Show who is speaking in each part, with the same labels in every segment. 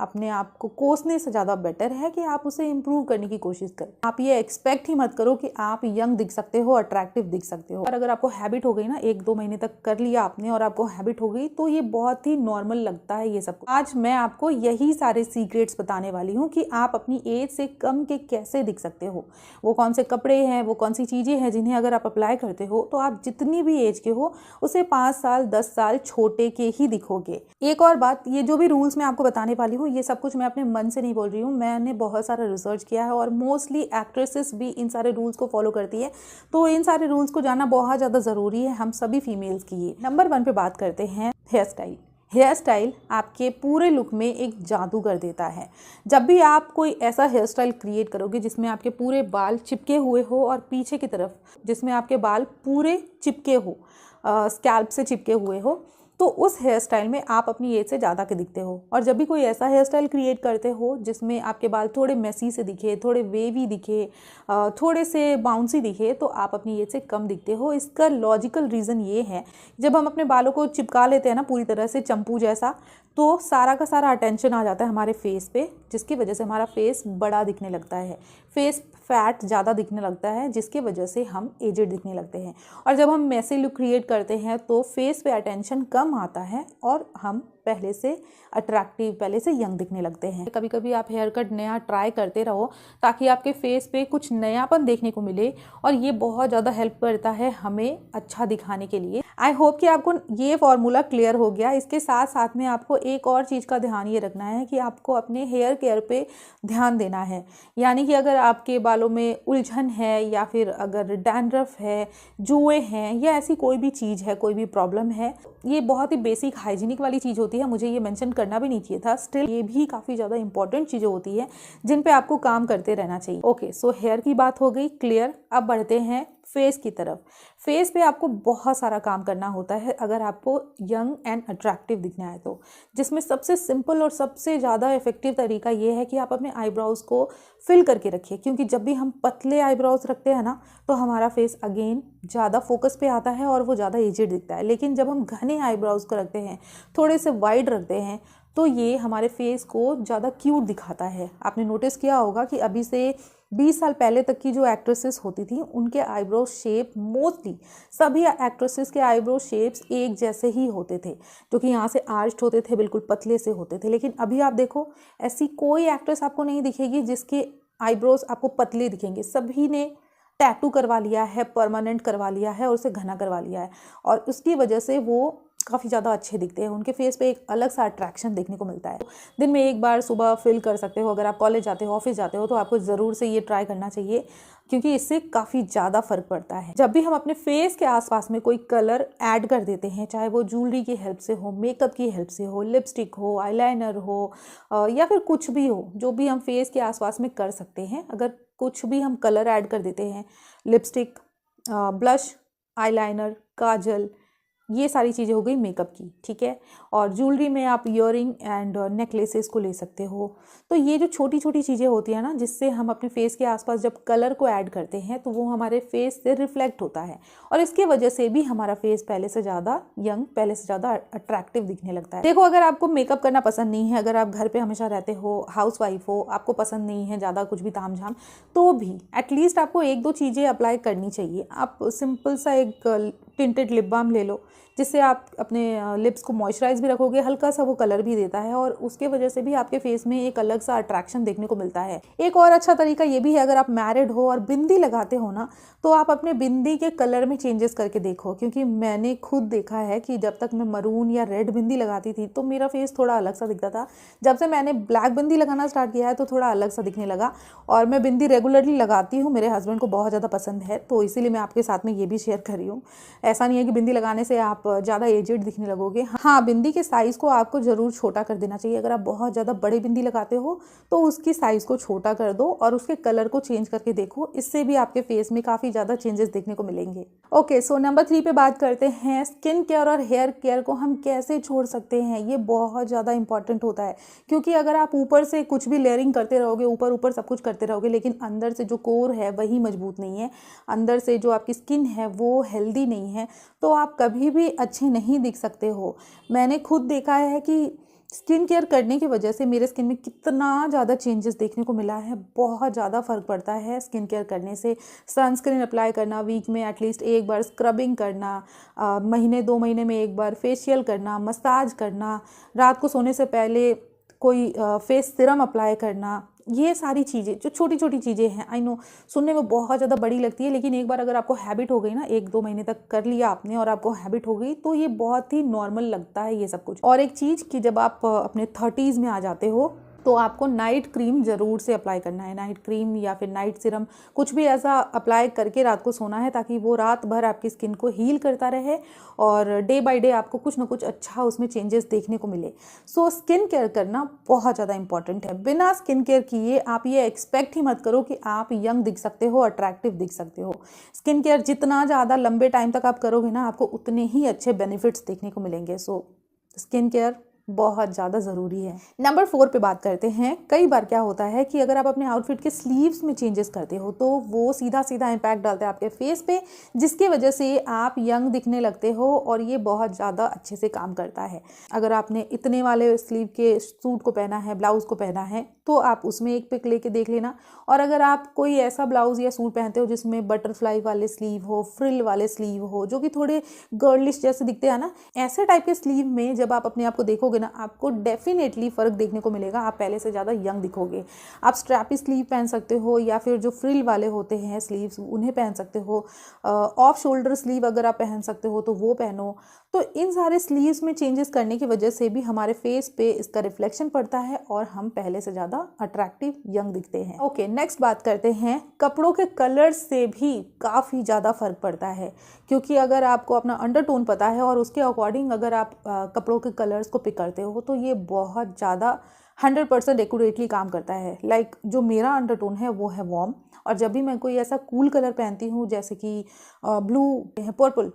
Speaker 1: अपने आप को कोसने से ज़्यादा बेटर है कि आप उसे इम्प्रूव करने की कोशिश करें। आप ये एक्सपेक्ट ही मत करो कि आप यंग दिख सकते हो, अट्रैक्टिव दिख सकते हो। और अगर आपको हैबिट हो गई ना, 1-2 महीने तक कर लिया आपने और आपको हैबिट हो गई, तो ये बहुत ही नॉर्मल लगता है ये सब। आज मैं आपको यही सारे सीक्रेट्स बताने वाली हूँ कि आप अपनी एज से कम के कैसे दिख सकते हो। वो कौन से कपड़े हैं, वो कौन सी चीज़ें हैं जिन्हें अगर आप अप्लाई करते हो तो आप जितनी भी एज के हो उसे 5 साल 10 साल छोटे के ही दिखोगे। एक और बात, ये जो भी रूल्स मैं आपको बताने वाली हूँ ये सब कुछ मैं अपने मन से नहीं बोल रही हूँ, मैंने बहुत सारा रिसर्च किया है और मोस्टली एक्ट्रेसेस भी इन सारे रूल्स को फॉलो करती है। तो इन सारे रूल्स को जानना बहुत ज़्यादा ज़रूरी है हम सभी फीमेल्स की। नंबर 1 पे बात करते हैं हेयर स्टाइल। हेयर स्टाइल आपके पूरे लुक में एक जादू कर देता है। जब भी आप कोई ऐसा हेयर स्टाइल क्रिएट करोगे जिसमें आपके पूरे बाल चिपके हुए हो और पीछे की तरफ जिसमें आपके बाल पूरे चिपके हो, स्कैल्प से चिपके हुए हो, तो उस हेयर स्टाइल में आप अपनी एज से ज़्यादा के दिखते हो। और जब भी कोई ऐसा हेयर स्टाइल क्रिएट करते हो जिसमें आपके बाल थोड़े मेसी से दिखे, थोड़े वेवी दिखे, थोड़े से बाउंसी दिखे, तो आप अपनी एज से कम दिखते हो। इसका लॉजिकल रीज़न ये है, जब हम अपने बालों को चिपका लेते हैं ना पूरी तरह से चंपू जैसा, तो सारा का सारा अटेंशन आ जाता है हमारे फेस पे, जिसकी वजह से हमारा फेस बड़ा दिखने लगता है, फेस फैट ज़्यादा दिखने लगता है, जिसकी वजह से हम एजेड दिखने लगते हैं। और जब हम मैसी लुक क्रिएट करते हैं तो फेस पे अटेंशन कम आता है और हम पहले से अट्रैक्टिव, पहले से यंग दिखने लगते हैं। कभी कभी आप हेयर कट नया ट्राई करते रहो ताकि आपके फेस पे कुछ नयापन देखने को मिले, और ये बहुत ज़्यादा हेल्प करता है हमें अच्छा दिखाने के लिए। आई होप कि आपको ये फॉर्मूला क्लियर हो गया। इसके साथ साथ में आपको एक और चीज़ का ध्यान ये रखना है कि आपको अपने हेयर केयर पे ध्यान देना है। यानी कि अगर आपके बालों में उलझन है या फिर अगर डैंड्रफ है, जुए हैं या ऐसी कोई भी चीज़ है, कोई भी प्रॉब्लम है, ये बहुत ही बेसिक हाइजीनिक वाली चीज़ होती है, मुझे ये मेंशन करना भी नहीं चाहिए था, स्टिल ये भी काफ़ी ज़्यादा इंपॉर्टेंट चीज़ें होती है जिन पे आपको काम करते रहना चाहिए। ओके, सो हेयर की बात हो गई क्लियर। अब बढ़ते हैं फेस की तरफ। फेस पे आपको बहुत सारा काम करना होता है अगर आपको यंग एंड अट्रैक्टिव दिखना है तो, जिसमें सबसे सिंपल और सबसे ज़्यादा इफेक्टिव तरीका ये है कि आप अपने आईब्रोज़ को फिल करके रखिए। क्योंकि जब भी हम पतले आईब्रोज़ रखते हैं ना, तो हमारा फेस अगेन ज़्यादा फोकस पे आता है और वो ज़्यादा एजेड दिखता है। लेकिन जब हम घने आईब्रोज़ को रखते हैं, थोड़े से वाइड रखते हैं, तो ये हमारे फेस को ज़्यादा क्यूट दिखाता है। आपने नोटिस किया होगा कि अभी से 20 साल पहले तक की जो एक्ट्रेसेस होती थी उनके आईब्रो शेप, मोस्टली सभी एक्ट्रेसेस के आईब्रो शेप्स एक जैसे ही होते थे, जो कि यहाँ से आर्च्ड होते थे, बिल्कुल पतले से होते थे। लेकिन अभी आप देखो, ऐसी कोई एक्ट्रेस आपको नहीं दिखेगी जिसके आईब्रोज आपको पतले दिखेंगे। सभी ने टैटू करवा लिया है, परमानेंट करवा लिया है और उसे घना करवा लिया है, और उसकी वजह से वो काफ़ी ज़्यादा अच्छे दिखते हैं। उनके फेस पे एक अलग सा अट्रैक्शन देखने को मिलता है। दिन में एक बार सुबह फिल कर सकते हो। अगर आप कॉलेज जाते हो, ऑफिस जाते हो, तो आपको ज़रूर से ये ट्राई करना चाहिए, क्योंकि इससे काफ़ी ज़्यादा फर्क पड़ता है। जब भी हम अपने फेस के आसपास में कोई कलर ऐड कर देते हैं, चाहे वो ज्वेलरी की हेल्प से हो, मेकअप की हेल्प से हो, लिपस्टिक हो, आईलाइनर हो, या फिर कुछ भी हो, जो भी हम फेस के आसपास में कर सकते हैं, अगर कुछ भी हम कलर ऐड कर देते हैं, लिपस्टिक, ब्लश, आईलाइनर, काजल, ये सारी चीज़ें हो गई मेकअप की, ठीक है। और ज्वेलरी में आप ईयरिंग एंड नेकलेसेस को ले सकते हो। तो ये जो छोटी छोटी चीज़ें होती हैं ना, जिससे हम अपने फेस के आसपास जब कलर को ऐड करते हैं तो वो हमारे फेस से रिफ्लेक्ट होता है, और इसकी वजह से भी हमारा फेस पहले से ज़्यादा यंग, पहले से ज़्यादा अट्रैक्टिव दिखने लगता है। देखो, अगर आपको मेकअप करना पसंद नहीं है, अगर आप घर पर हमेशा रहते हो, हाउस वाइफ हो, आपको पसंद नहीं है ज़्यादा कुछ भी ताम झाम, तो भी एटलीस्ट आपको 1-2 चीज़ें अप्लाई करनी चाहिए। आप सिंपल सा एक टिंटेड लिप बाम ले लो, जिससे आप अपने लिप्स को मॉइस्चराइज भी रखोगे, हल्का सा वो कलर भी देता है, और उसके वजह से भी आपके फेस में एक अलग सा अट्रैक्शन देखने को मिलता है। एक और अच्छा तरीका ये भी है, अगर आप मैरिड हो और बिंदी लगाते हो ना, तो आप अपने बिंदी के कलर में चेंजेस करके देखो। क्योंकि मैंने खुद देखा है कि जब तक मैं मरून या रेड बिंदी लगाती थी तो मेरा फेस थोड़ा अलग सा दिखता था। जब से मैंने ब्लैक बिंदी लगाना स्टार्ट किया है तो थोड़ा अलग सा दिखने लगा। और मैं बिंदी रेगुलरली लगाती हूँ, मेरे हस्बैंड को बहुत ज़्यादा पसंद है, तो इसीलिए मैं आपके साथ में ये भी शेयर कर रही हूँ। ऐसा नहीं है कि बिंदी लगाने से आप ज़्यादा एजेड दिखने लगोगे। हाँ, बिंदी के साइज़ को आपको ज़रूर छोटा कर देना चाहिए। अगर आप बहुत ज़्यादा बड़ी बिंदी लगाते हो तो उसकी साइज़ को छोटा कर दो और उसके कलर को चेंज करके देखो, इससे भी आपके फेस में काफ़ी ज़्यादा चेंजेस देखने को मिलेंगे। ओके, सो नंबर 3 पे बात करते हैं स्किन केयर और हेयर केयर को हम कैसे छोड़ सकते हैं। ये बहुत ज़्यादा इंपॉर्टेंट होता है, क्योंकि अगर आप ऊपर से कुछ भी लेयरिंग करते रहोगे, ऊपर ऊपर सब कुछ करते रहोगे, लेकिन अंदर से जो कोर है वही मजबूत नहीं है, अंदर से जो आपकी स्किन है वो हेल्दी नहीं है, तो आप कभी भी अच्छे नहीं दिख सकते हो। मैंने खुद देखा है कि स्किन केयर करने की वजह से मेरे स्किन में कितना ज़्यादा चेंजेस देखने को मिला है, बहुत ज़्यादा फ़र्क पड़ता है स्किन केयर करने से। सनस्क्रीन अप्लाई करना, वीक में एटलीस्ट एक बार स्क्रबिंग करना, महीने 2 महीने में एक बार फेशियल करना, मसाज करना, रात को सोने से पहले कोई फेस सिरम अप्लाई करना, ये सारी चीज़ें जो छोटी छोटी चीज़ें हैं, आई नो सुनने में बहुत ज़्यादा बड़ी लगती है, लेकिन एक बार अगर आपको हैबिट हो गई ना, 1-2 महीने तक कर लिया आपने और आपको हैबिट हो गई, तो ये बहुत ही नॉर्मल लगता है ये सब कुछ। और एक चीज़ कि जब आप अपने 30s में आ जाते हो तो आपको नाइट क्रीम ज़रूर से अप्लाई करना है। नाइट क्रीम या फिर नाइट सिरम कुछ भी ऐसा अप्लाई करके रात को सोना है, ताकि वो रात भर आपकी स्किन को हील करता रहे और डे बाय डे आपको कुछ ना कुछ अच्छा उसमें चेंजेस देखने को मिले। सो स्किन केयर करना बहुत ज़्यादा इंपॉर्टेंट है। बिना स्किन केयर किए आप ये एक्सपेक्ट ही मत करो कि आप यंग दिख सकते हो, अट्रैक्टिव दिख सकते हो। स्किन केयर जितना ज़्यादा लंबे टाइम तक आप करोगे ना, आपको उतने ही अच्छे बेनिफिट्स देखने को मिलेंगे। सो स्किन केयर बहुत ज़्यादा ज़रूरी है। नंबर 4 पे बात करते हैं। कई बार क्या होता है कि अगर आप अपने आउटफिट के स्लीव्स में चेंजेस करते हो तो वो सीधा सीधा इम्पैक्ट डालता है आपके फेस पे, जिसकी वजह से आप यंग दिखने लगते हो और ये बहुत ज़्यादा अच्छे से काम करता है। अगर आपने इतने वाले स्लीव के सूट को पहना है, ब्लाउज़ को पहना है, तो आप उसमें एक पिक लेके देख लेना। और अगर आप कोई ऐसा ब्लाउज़ या सूट पहनते हो जिसमें बटरफ्लाई वाले स्लीव हो, फ्रिल वाले स्लीव हो, जो कि थोड़े गर्लिश जैसे दिखते हैं ना, ऐसे टाइप के स्लीव में जब आप अपने आप को देखोगे ना, आपको डेफिनेटली फ़र्क देखने को मिलेगा। आप पहले से ज़्यादा यंग दिखोगे। आप स्ट्रैपी स्लीव पहन सकते हो या फिर जो फ्रिल वाले होते हैं स्लीव्स, उन्हें पहन सकते हो। ऑफ शोल्डर स्लीव अगर आप पहन सकते हो तो वो पहनो। तो इन सारे स्लीव्स में चेंजेस करने की वजह से भी हमारे फेस पे इसका रिफ्लेक्शन पड़ता है और हम पहले से ज़्यादा अट्रैक्टिव यंग दिखते हैं। ओके, नेक्स्ट बात करते हैं। कपड़ों के कलर्स से भी काफ़ी ज़्यादा फ़र्क पड़ता है, क्योंकि अगर आपको अपना अंडरटोन पता है और उसके अकॉर्डिंग अगर आप कपड़ों के कलर्स को पिक करते हो तो ये बहुत ज़्यादा 100% एक्यूरेटली काम करता है। लाइक जो मेरा अंडरटोन है वो है वार्म, और जब भी मैं कोई ऐसा कूल कलर पहनती हूँ जैसे कि ब्लू, पर्पल,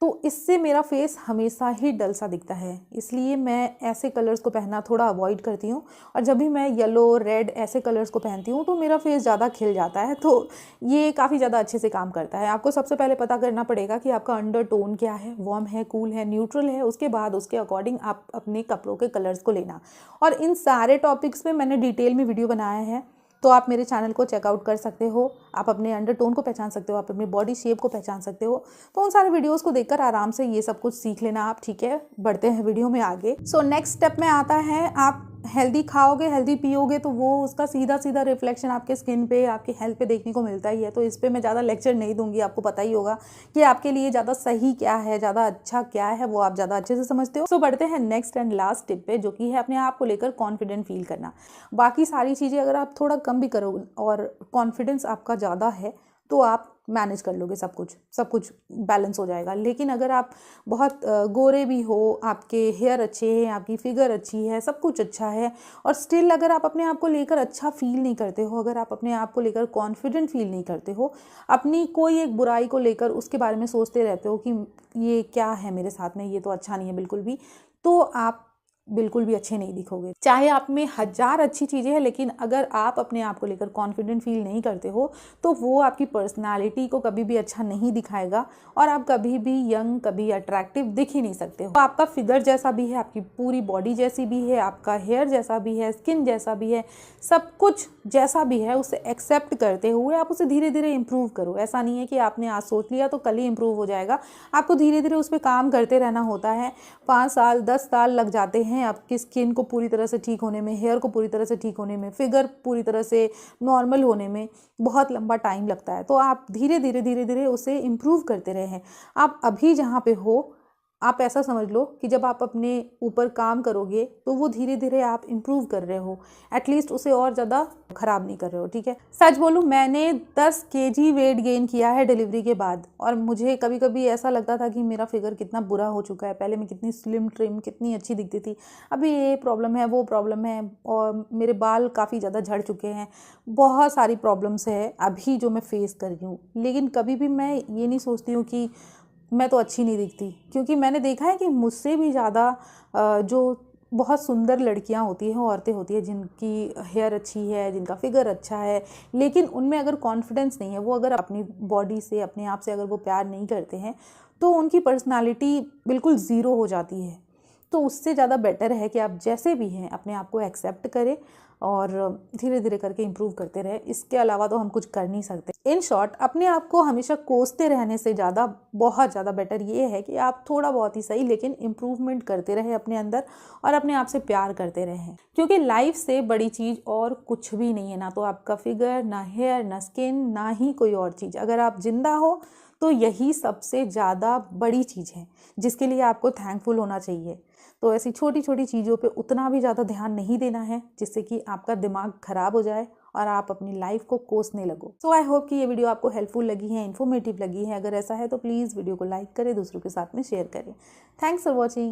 Speaker 1: तो इससे मेरा फेस हमेशा ही डल सा दिखता है। इसलिए मैं ऐसे कलर्स को पहनना थोड़ा अवॉइड करती हूँ। और जब भी मैं येलो, रेड ऐसे कलर्स को पहनती हूँ तो मेरा फेस ज़्यादा खिल जाता है। तो ये काफ़ी ज़्यादा अच्छे से काम करता है। आपको सबसे पहले पता करना पड़ेगा कि आपका अंडर टोन क्या है, वार्म है, कूल है, न्यूट्रल है। उसके बाद उसके अकॉर्डिंग आप अपने कपड़ों के कलर्स को लेना। और इन सारे टॉपिक्स में मैंने डिटेल में वीडियो बनाया है, तो आप मेरे चैनल को चेकआउट कर सकते हो। आप अपने अंडरटोन को पहचान सकते हो, आप अपनी बॉडी शेप को पहचान सकते हो। तो उन सारे वीडियोस को देखकर आराम से ये सब कुछ सीख लेना आप। ठीक है, बढ़ते हैं वीडियो में आगे। सो नेक्स्ट स्टेप में आता है, आप हेल्दी खाओगे, हेल्दी पियोगे, तो वो उसका सीधा सीधा रिफ्लेक्शन आपके स्किन पे, आपकी हेल्थ पे देखने को मिलता ही है। तो इस पे मैं ज़्यादा लेक्चर नहीं दूंगी, आपको पता ही होगा कि आपके लिए ज़्यादा सही क्या है, ज़्यादा अच्छा क्या है, वो आप ज़्यादा अच्छे से समझते हो। सो बढ़ते हैं नेक्स्ट एंड लास्ट टिप पे, जो कि है अपने आप को लेकर कॉन्फिडेंट फील करना। बाकी सारी चीज़ें अगर आप थोड़ा कम भी करोगे और कॉन्फिडेंस आपका ज़्यादा है तो आप मैनेज कर लोगे, सब कुछ बैलेंस हो जाएगा। लेकिन अगर आप बहुत गोरे भी हो, आपके हेयर अच्छे हैं, आपकी फिगर अच्छी है, सब कुछ अच्छा है, और स्टिल अगर आप अपने आप को लेकर अच्छा फील नहीं करते हो, अगर आप अपने आप को लेकर कॉन्फिडेंट फील नहीं करते हो, अपनी कोई एक बुराई को लेकर उसके बारे में सोचते रहते हो कि ये क्या है मेरे साथ में, ये तो अच्छा नहीं है बिल्कुल भी, तो आप बिल्कुल भी अच्छे नहीं दिखोगे। चाहे आप में 1000 अच्छी चीज़ें हैं, लेकिन अगर आप अपने आप को लेकर कॉन्फिडेंट फील नहीं करते हो तो वो आपकी पर्सनालिटी को कभी भी अच्छा नहीं दिखाएगा और आप कभी भी यंग, कभी अट्रैक्टिव दिख ही नहीं सकते हो। तो आपका फिगर जैसा भी है, आपकी पूरी बॉडी जैसी भी है, आपका हेयर जैसा भी है, स्किन जैसा भी है, सब कुछ जैसा भी है, उसे एक्सेप्ट करते हुए आप उसे धीरे धीरे इंप्रूव करो। ऐसा नहीं है कि आपने आज सोच लिया तो कल ही इंप्रूव हो जाएगा। आपको धीरे धीरे उस पर काम करते रहना होता है। 5 साल 10 साल लग जाते हैं आपकी स्किन को पूरी तरह से ठीक होने में, हेयर को पूरी तरह से ठीक होने में, फिगर पूरी तरह से नॉर्मल होने में बहुत लंबा टाइम लगता है। तो आप धीरे धीरे उसे इम्प्रूव करते रहें। आप अभी जहाँ पे हो, आप ऐसा समझ लो कि जब आप अपने ऊपर काम करोगे तो वो धीरे धीरे आप इम्प्रूव कर रहे हो, एटलीस्ट उसे और ज़्यादा ख़राब नहीं कर रहे हो। ठीक है, सच बोलूँ, मैंने 10 kg वेट गेन किया है डिलीवरी के बाद, और मुझे कभी कभी ऐसा लगता था कि मेरा फिगर कितना बुरा हो चुका है। पहले मैं कितनी स्लिम ट्रिम, कितनी अच्छी दिखती थी, अभी ये प्रॉब्लम है, वो प्रॉब्लम है, और मेरे बाल काफ़ी ज़्यादा झड़ चुके हैं। बहुत सारी प्रॉब्लम्स है अभी जो मैं फेस कर रही हूँ, लेकिन कभी भी मैं ये नहीं सोचती हूँ कि मैं तो अच्छी नहीं दिखती, क्योंकि मैंने देखा है कि मुझसे भी ज़्यादा जो बहुत सुंदर लड़कियां होती हैं, औरतें होती हैं, जिनकी हेयर अच्छी है, जिनका फिगर अच्छा है, लेकिन उनमें अगर कॉन्फिडेंस नहीं है, वो अगर अपनी बॉडी से, अपने आप से अगर वो प्यार नहीं करते हैं, तो उनकी पर्सनालिटी बिल्कुल ज़ीरो हो जाती है। तो उससे ज़्यादा बेटर है कि आप जैसे भी हैं अपने आप को एक्सेप्ट करें और धीरे धीरे करके इम्प्रूव करते रहे। इसके अलावा तो हम कुछ कर नहीं सकते। इन शॉर्ट, अपने आप को हमेशा कोसते रहने से ज़्यादा बहुत ज़्यादा बेटर ये है कि आप थोड़ा बहुत ही सही लेकिन इम्प्रूवमेंट करते रहे अपने अंदर और अपने आप से प्यार करते रहें, क्योंकि लाइफ से बड़ी चीज़ और कुछ भी नहीं है। ना तो आपका फिगर, ना हेयर, ना स्किन, ना ही कोई और चीज़। अगर आप जिंदा हो तो यही सबसे ज़्यादा बड़ी चीज़ है जिसके लिए आपको थैंकफुल होना चाहिए। तो ऐसी छोटी छोटी चीज़ों पे उतना भी ज़्यादा ध्यान नहीं देना है जिससे कि आपका दिमाग खराब हो जाए और आप अपनी लाइफ को कोसने लगो। सो आई होप कि ये वीडियो आपको हेल्पफुल लगी है, इन्फॉर्मेटिव लगी है। अगर ऐसा है तो प्लीज़ वीडियो को लाइक करें, दूसरों के साथ में शेयर करें। Thanks for watching.